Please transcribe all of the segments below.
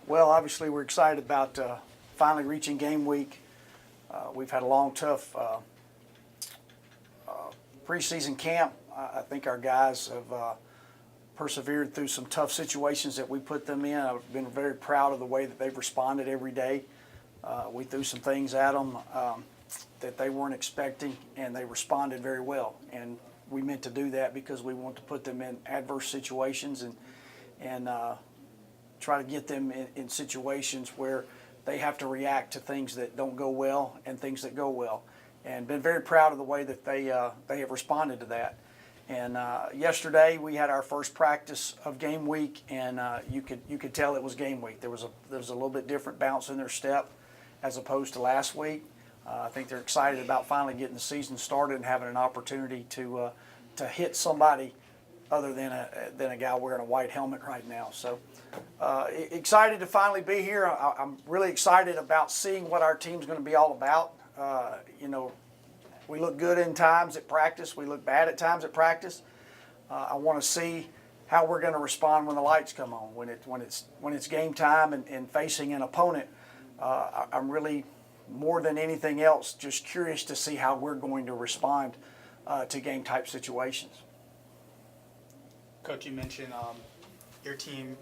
Well, obviously we're excited about finally reaching game week. We've had a long, tough preseason camp. I think our guys have persevered through some tough situations that we put them in. I've been very proud of the way that they've responded every day. We threw some things at them that they weren't expecting, and they responded very well. And we meant to do that because we want to put them in adverse situations and try to get them in situations where they have to react to things that don't go well and things that go well. And been very proud of the way that they have responded to that. And yesterday we had our first practice of game week, and you could tell it was game week. There was a little bit different bounce in their step as opposed to last week. I think they're excited about finally getting the season started and having an opportunity to hit somebody other than a guy wearing a white helmet right now. So excited to finally be here. I'm really excited about seeing what our team's going to be all about. We look good in times at practice. We look bad at times at practice. I want to see how we're going to respond when the lights come on. When it's game time and facing an opponent, I'm really, more than anything else, just curious to see how we're going to respond to game type situations. Coach, you mentioned your team,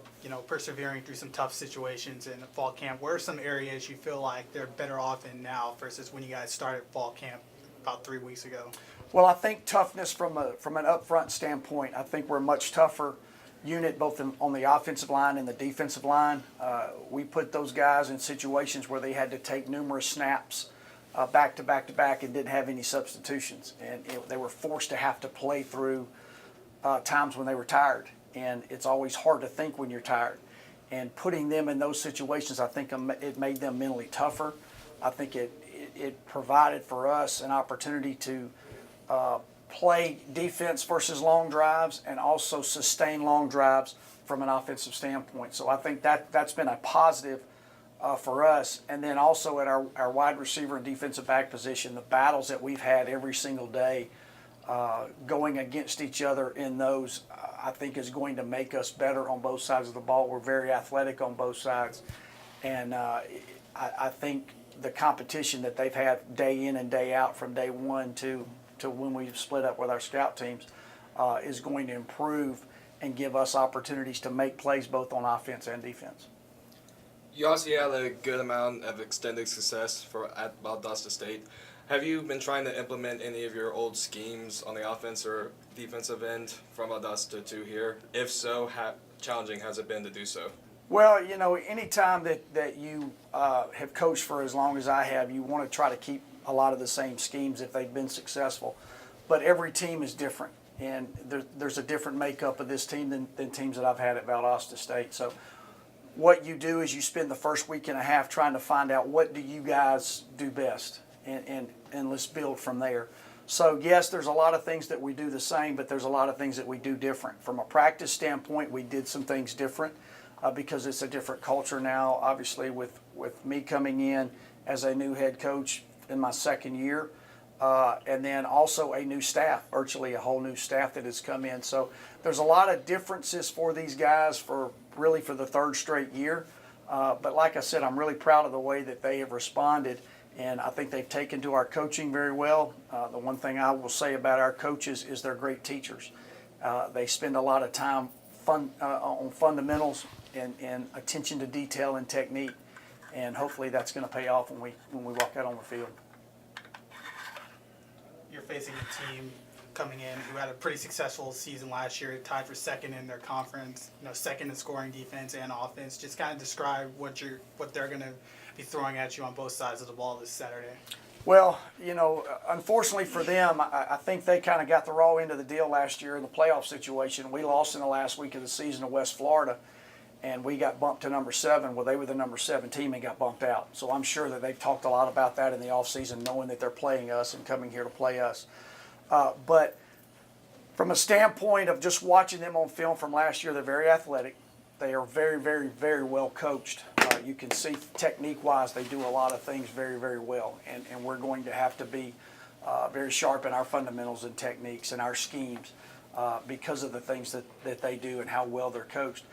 persevering through some tough situations in fall camp. Where are some areas you feel like they're better off in now versus when you guys started fall camp about 3 weeks ago? Well, I think toughness from an upfront standpoint, I think we're a much tougher unit both on the offensive line and the defensive line. We put those guys in situations where they had to take numerous snaps back to back to back and didn't have any substitutions. And they were forced to have to play through times when they were tired. And it's always hard to think when you're tired. And putting them in those situations, I think it made them mentally tougher. I think it provided for us an opportunity to play defense versus long drives and also sustain long drives from an offensive standpoint. So I think that's been a positive for us. And then also at our wide receiver and defensive back position, the battles that we've had every single day going against each other in those, I think is going to make us better on both sides of the ball. We're very athletic on both sides. And I think the competition that they've had day in and day out from day one to when we split up with our scout teams is going to improve and give us opportunities to make plays both on offense and defense. You also had a good amount of extended success at Valdosta State. Have you been trying to implement any of your old schemes on the offense or defensive end from Valdosta to here? If so, how challenging has it been to do so? Well, any time that you have coached for as long as I have, you want to try to keep a lot of the same schemes if they've been successful. But every team is different, and there's a different makeup of this team than teams that I've had at Valdosta State. So what you do is you spend the first week and a half trying to find out what do you guys do best, and let's build from there. So yes, there's a lot of things that we do the same, but there's a lot of things that we do different. From a practice standpoint, we did some things different because it's a different culture now, obviously with me coming in as a new head coach in my second year, and then also a new staff, virtually a whole new staff that has come in. So there's a lot of differences for these guys for the third straight year. But like I said, I'm really proud of the way that they have responded, and I think they've taken to our coaching very well. The one thing I will say about our coaches is they're great teachers. They spend a lot of time on fundamentals and attention to detail and technique. And hopefully that's going to pay off when we walk out on the field. You're facing a team coming in who had a pretty successful season last year, tied for second in their conference, second in scoring defense and offense. Just kind of describe what they're going to be throwing at you on both sides of the ball this Saturday. Well, unfortunately for them, I think they kind of got the raw end of the deal last year in the playoff situation. We lost in the last week of the season to West Florida, and we got bumped to number 7. Well, they were the number 7 team and got bumped out. So I'm sure that they've talked a lot about that in the offseason, knowing that they're playing us and coming here to play us. But from a standpoint of just watching them on film from last year, they're very athletic. They are very, very, very well coached. You can see technique-wise they do a lot of things very, very well. And we're going to have to be very sharp in our fundamentals and techniques and our schemes because of the things that they do and how well they're coached.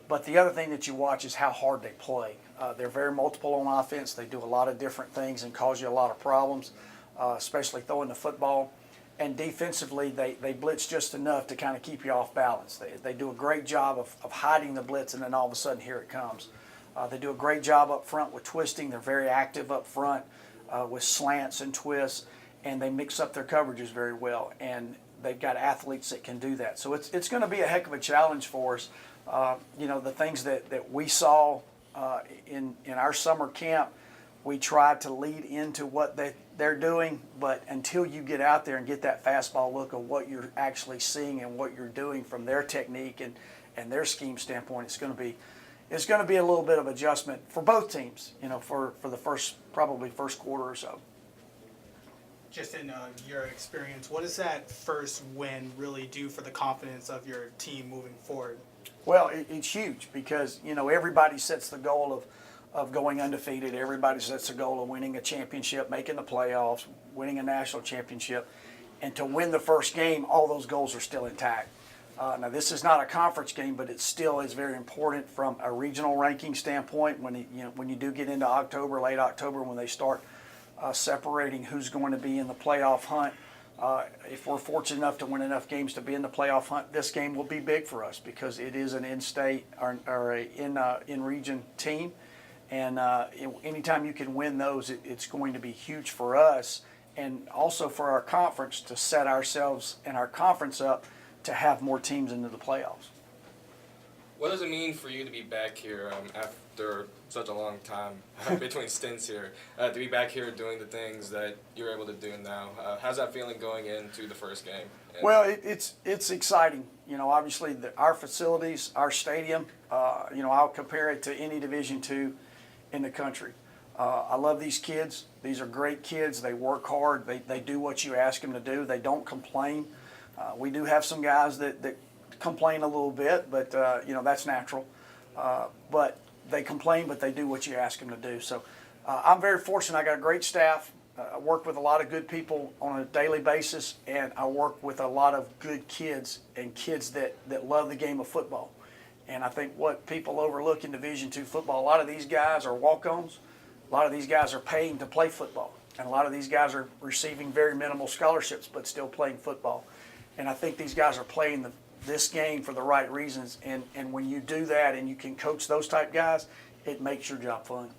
But the other thing that you watch is how hard they play. They're very multiple on offense. They do a lot of different things and cause you a lot of problems, especially throwing the football. And defensively, they blitz just enough to kind of keep you off balance. They do a great job of hiding the blitz, and then all of a sudden, here it comes. They do a great job up front with twisting. They're very active up front with slants and twists, and they mix up their coverages very well. And they've got athletes that can do that. So it's going to be a heck of a challenge for us. The things that we saw in our summer camp, we tried to lead into what they're doing, but until you get out there and get that fastball look of what you're actually seeing and what you're doing from their technique and their scheme standpoint, it's going to be a little bit of adjustment for both teams, for the probably first quarter or so. Just in your experience, what does that first win really do for the confidence of your team moving forward? Well, it's huge because, everybody sets the goal of going undefeated. Everybody sets the goal of winning a championship, making the playoffs, winning a national championship. And to win the first game, all those goals are still intact. Now, this is not a conference game, but it still is very important from a regional ranking standpoint. When you do get into October, late October, when they start separating who's going to be in the playoff hunt, if we're fortunate enough to win enough games to be in the playoff hunt, this game will be big for us because it is an in-state or a in-region team. And anytime you can win those, it's going to be huge for us and also for our conference to set ourselves and our conference up to have more teams into the playoffs. What does it mean for you to be back here after such a long time between stints here, to be back here doing the things that you're able to do now? How's that feeling going into the first game? Well, it's exciting. Obviously our facilities, our stadium, I'll compare it to any Division II in the country. I love these kids. These are great kids. They work hard. They do what you ask them to do. They don't complain. We do have some guys that complain a little bit, but that's natural. But they complain, but they do what you ask them to do. So I'm very fortunate. I got a great staff. I work with a lot of good people on a daily basis, and I work with a lot of good kids and kids that love the game of football. And I think what people overlook in Division II football, a lot of these guys are walk-ons. A lot of these guys are paying to play football. And a lot of these guys are receiving very minimal scholarships but still playing football. And I think these guys are playing this game for the right reasons. And when you do that and you can coach those type guys, it makes your job fun.